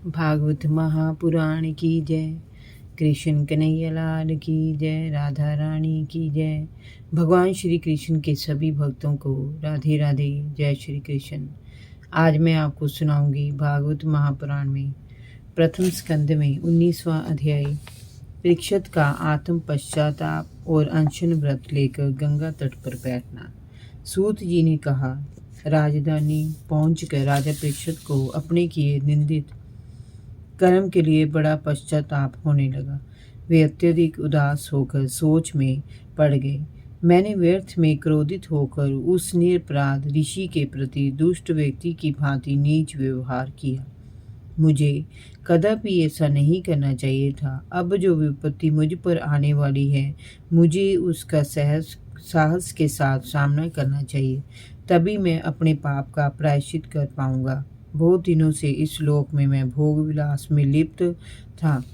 भागवत महापुराण की जय। कृष्ण कन्हैया लाल की जय। राधा रानी की जय। भगवान श्री कृष्ण के सभी भक्तों को राधे राधे। जय श्री कृष्ण। आज मैं आपको सुनाऊंगी भागवत महापुराण में प्रथम स्कंद में 19वां अध्याय परीक्षित का आत्म पश्चाताप और अनशन व्रत लेकर गंगा तट पर बैठना। सूत जी ने कहा, राजधानी पहुंचकर राजा परीक्षित को अपने किए निंदित कर्म के लिए बड़ा पश्चाताप होने लगा। वे अत्यधिक उदास होकर सोच में पड़ गए। मैंने व्यर्थ में क्रोधित होकर उस निरपराध ऋषि के प्रति दुष्ट व्यक्ति की भांति नीच व्यवहार किया। मुझे कदापि ऐसा नहीं करना चाहिए था। अब जो विपत्ति मुझ पर आने वाली है, मुझे उसका साहस के साथ सामना करना चाहिए। तभी मैं अपने पाप का प्रायश्चित कर पाऊंगा। बहुत दिनों से इस लोक में मैं भोग विलास में लिप्त था।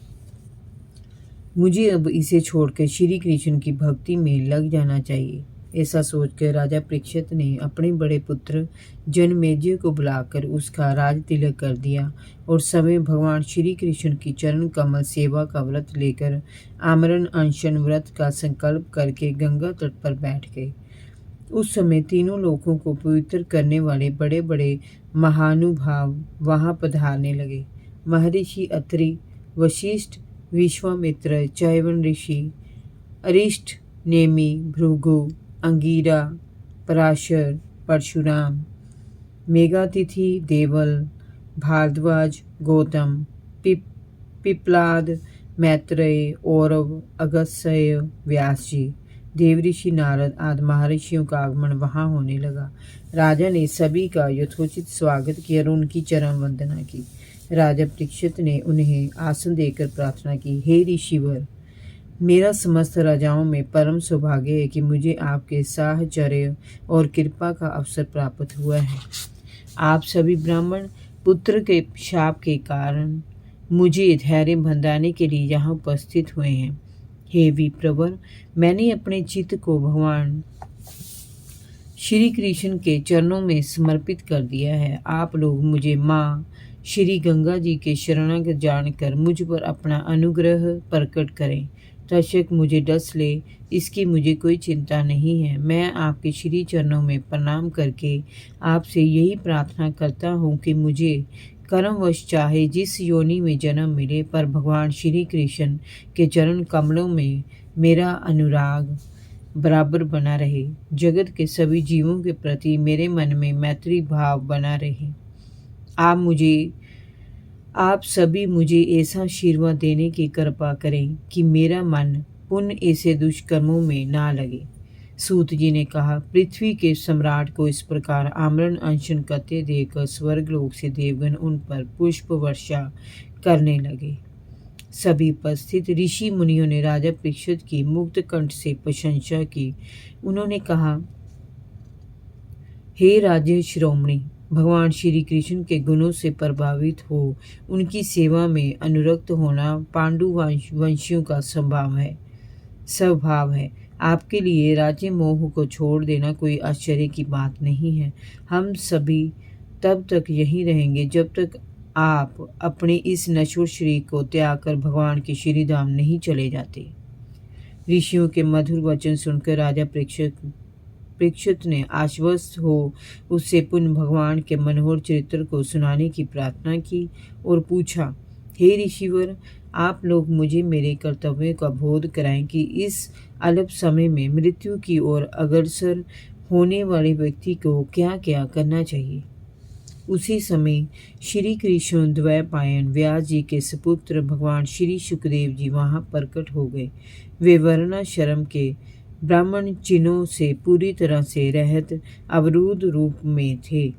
मुझे अब इसे छोड़कर श्री कृष्ण की भक्ति में लग जाना चाहिए। ऐसा सोचकर राजा परीक्षित ने अपने बड़े पुत्र जनमेजय को बुलाकर उसका राज तिलक कर दिया और समय भगवान श्री कृष्ण की चरण कमल सेवा का व्रत लेकर आमरण अनशन व्रत का संकल्प करके गंगा तट पर बैठ गए। उस समय तीनों लोकों को पवित्र करने वाले बड़े बड़े महानुभाव वहां पधारने लगे। महर्षि अत्रि, वशिष्ठ, विश्वामित्र, चैवन ऋषि, अरिष्ट, नेमि, भृगु, अंगिरा, पराशर, परशुराम, मेघातिथि, देवल, भारद्वाज, गौतम, पिप्लाद, मैत्रेय, औरव, अगस्त्य, व्यास जी, देवऋषि नारद आदि महर्षियों का आगमन वहां होने लगा। राजा ने सभी का यथोचित स्वागत किया और उनकी चरण वंदना की। राजा परीक्षित ने उन्हें आसन देकर प्रार्थना की, हे ऋषिवर, मेरा समस्त राजाओं में परम सौभाग्य है कि मुझे आपके साहचर्य और कृपा का अवसर प्राप्त हुआ है। आप सभी ब्राह्मण पुत्र के शाप के कारण मुझे धैर्य बंधाने के लिए यहाँ उपस्थित हुए हैं। हे विप्रवर, मैंने अपने चित्त को भगवान श्री कृष्ण के चरणों में समर्पित कर दिया है। आप लोग मुझे माँ श्री गंगा जी के शरणागत जानकर मुझ पर अपना अनुग्रह प्रकट करें। तक्षक मुझे डस ले, इसकी मुझे कोई चिंता नहीं है। मैं आपके श्री चरणों में प्रणाम करके आपसे यही प्रार्थना करता हूँ कि मुझे कर्मवश चाहे जिस योनि में जन्म मिले, पर भगवान श्री कृष्ण के चरण कमलों में मेरा अनुराग बराबर बना रहे। जगत के सभी जीवों के प्रति मेरे मन में मैत्री भाव बना रहे। आप सभी मुझे ऐसा आशीर्वाद देने की कृपा करें कि मेरा मन पुण्य ऐसे दुष्कर्मों में ना लगे। सूत जी ने कहा, पृथ्वी के सम्राट को इस प्रकार आमरण अनशन करते देखकर स्वर्गलोक से देवगण उन पर पुष्प वर्षा करने लगे। सभी उपस्थित ऋषि मुनियों ने राजा परीक्षित की मुक्त कंठ से प्रशंसा की। उन्होंने कहा, हे राजे शिरोमणि, भगवान श्री कृष्ण के गुणों से प्रभावित हो उनकी सेवा में अनुरक्त होना पांडु वंशियों का स्वभाव है। आपके लिए राज्य मोह को छोड़ देना कोई आश्चर्य की बात नहीं है। हम सभी तब तक यहीं रहेंगे जब तक आप अपने इस नश्वर शरीर को त्याग कर भगवान के श्री धाम नहीं चले जाते। ऋषियों के मधुर वचन सुनकर राजा परीक्षित ने आश्वस्त हो उससे पुनः भगवान के मनोहर चरित्र को सुनाने की प्रार्थना की और पूछा, हे ऋषिवर, आप लोग मुझे मेरे कर्तव्यों का बोध कराएं कि इस अल्प समय में मृत्यु की ओर अग्रसर होने वाले व्यक्ति को क्या क्या करना चाहिए। उसी समय श्री कृष्ण द्वैपायन व्यास जी के सुपुत्र भगवान श्री सुखदेव जी वहां प्रकट हो गए। वे वर्णाश्रम के ब्राह्मण चिन्हों से पूरी तरह से रहित अवरुद्ध रूप में थे।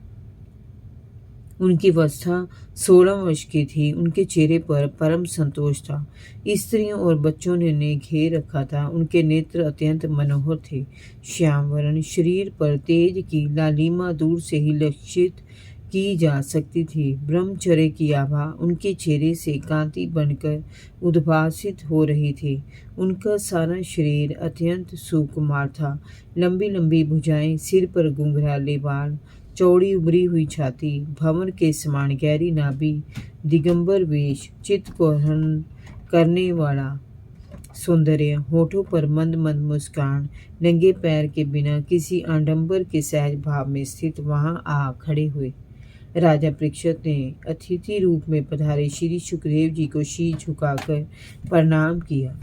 उनकी अवस्था 16 वर्ष की थी। उनके चेहरे पर परम संतोष था। स्त्रियों और बच्चों ने उन्हें घेर रखा था। उनके नेत्र अत्यंत मनोहर थे। श्याम वर्ण शरीर पर तेज की लालिमा दूर से ही लक्षित की जा सकती थी। ब्रह्मचर्य की आभा उनके चेहरे से कांति बनकर उद्भासित हो रही थी। उनका सारा शरीर अत्यंत सुकुमार था। लंबी लंबी भुजाएं, सिर पर घुंघराले बाल, चौड़ी उभरी हुई छाती, भंवर के समान गहरी नाभि, दिगंबर वेश, चित्त को हरण करने वाला सौंदर्य, होठों पर मंद मंद मुस्कान, नंगे पैर के बिना किसी आडंबर के सहज भाव में स्थित वहां आ खड़े हुए राजा परीक्षित ने अतिथि रूप में पधारे श्री सुखदेव जी को शीश झुकाकर प्रणाम किया।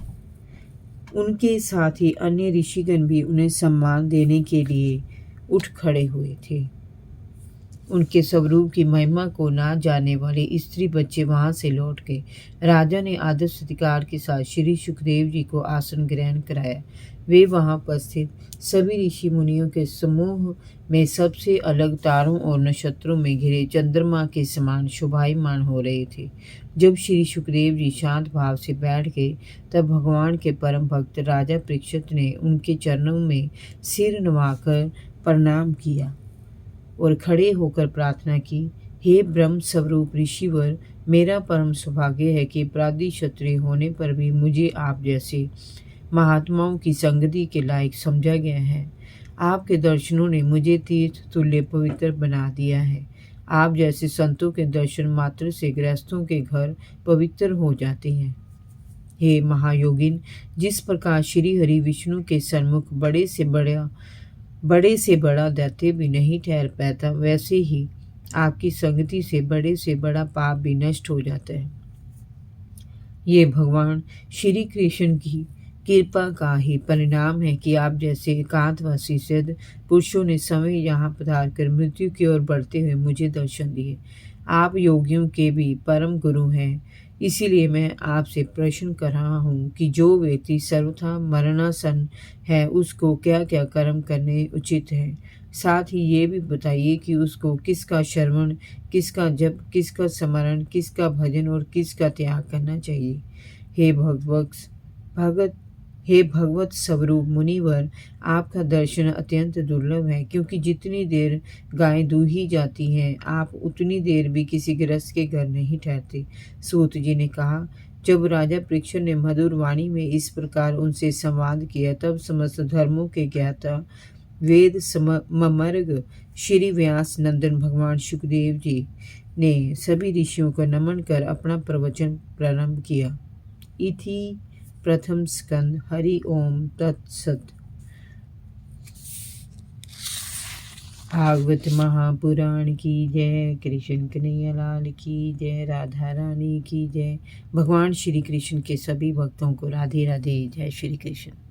उनके साथ ही अन्य ऋषिगण भी उन्हें सम्मान देने के लिए उठ खड़े हुए थे। उनके स्वरूप की महिमा को ना जानने वाले स्त्री बच्चे वहां से लौट गए। राजा ने आदर सत्कार के साथ श्री सुखदेव जी को आसन ग्रहण कराया। वे वहां उपस्थित सभी ऋषि मुनियों के समूह में सबसे अलग तारों और नक्षत्रों में घिरे चंद्रमा के समान शोभायमान हो रहे थे। जब श्री सुखदेव जी शांत भाव से बैठ गए तब भगवान के परम भक्त राजा परीक्षित ने उनके चरणों में सिर नवाकर प्रणाम किया और खड़े होकर प्रार्थना की, हे ब्रह्म स्वरूप ऋषिवर, मेरा परम सौभाग्य है कि अपराधी क्षत्रिय होने पर भी मुझे आप जैसे महात्माओं की संगति के लायक समझा गया है। आपके दर्शनों ने मुझे तीर्थ तुल्य पवित्र बना दिया है। आप जैसे संतों के दर्शन मात्र से गृहस्थों के घर पवित्र हो जाते हैं। हे महायोगिन, जिस प्रकार श्री हरि विष्णु के सन्मुख बड़े से बड़ा दैत्य भी नहीं ठहर पाता, वैसे ही आपकी संगति से बड़ा पाप भी नष्ट हो जाता है। ये भगवान श्री कृष्ण की कृपा का ही परिणाम है कि आप जैसे एकांतवासी सिद्ध पुरुषों ने समय यहाँ पधार कर मृत्यु की ओर बढ़ते हुए मुझे दर्शन दिए। आप योगियों के भी परम गुरु हैं। इसीलिए मैं आपसे प्रश्न कर रहा हूँ कि जो व्यक्ति सर्वथा मरणासन है उसको क्या क्या कर्म करने उचित है। साथ ही ये भी बताइए कि उसको किसका श्रवण, किसका जप, किसका स्मरण, किसका भजन और किसका त्याग करना चाहिए। हे भगवत स्वरूप मुनिवर, आपका दर्शन अत्यंत दुर्लभ है, क्योंकि जितनी देर गायें दूही जाती हैं आप उतनी देर भी किसी गृहस्थ के घर नहीं ठहरते। सूत जी ने कहा, जब राजा परीक्षित ने मधुर वाणी में इस प्रकार उनसे संवाद किया तब समस्त धर्मों के ज्ञाता वेद समर्ग श्री व्यास नंदन भगवान सुखदेव जी ने सभी ऋषियों को नमन कर अपना प्रवचन प्रारंभ किया। इति प्रथम स्कंद। हरि ओम तत्सत। भागवत महापुराण की जय। कृष्ण कन्हैया लाल की जय। राधा रानी की जय। भगवान श्री कृष्ण के सभी भक्तों को राधे राधे। जय श्री कृष्ण।